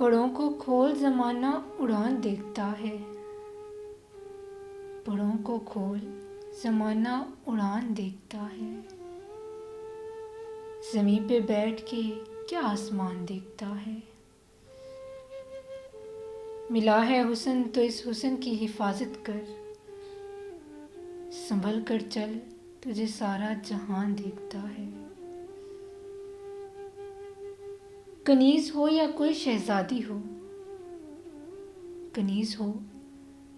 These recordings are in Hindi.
पड़ों को खोल ज़माना उड़ान देखता है। पड़ों को खोल ज़माना उड़ान देखता है। ज़मीं पे बैठ के क्या आसमान देखता है। मिला है हुस्न तो इस हुस्न की हिफाजत कर। संभल कर चल तुझे सारा जहान देखता है। कनीज़ हो या कोई शहज़ादी हो, कनीज़ हो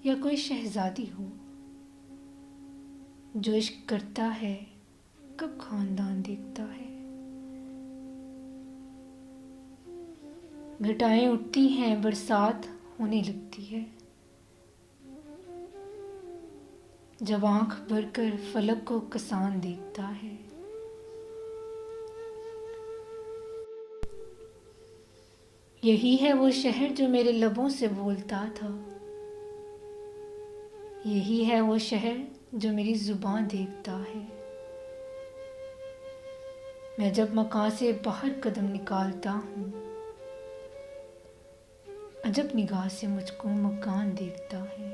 या कोई शहज़ादी हो, जो इश्क करता है कब खानदान देखता है। घटाएं उठती हैं, बरसात होने लगती है। जब आंख भरकर फलक को कसान देखता है। यही है वो शहर जो मेरे लबों से बोलता था। यही है वो शहर जो मेरी जुबान देखता है। मैं जब मकान से बाहर कदम निकालता हूँ, अजब निगाह से मुझको मकान देखता है।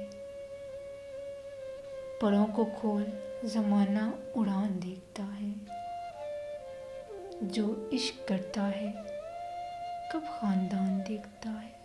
पड़ों को खोल ज़माना उड़ान देखता है। जो इश्क करता है कब खानदान देखता है।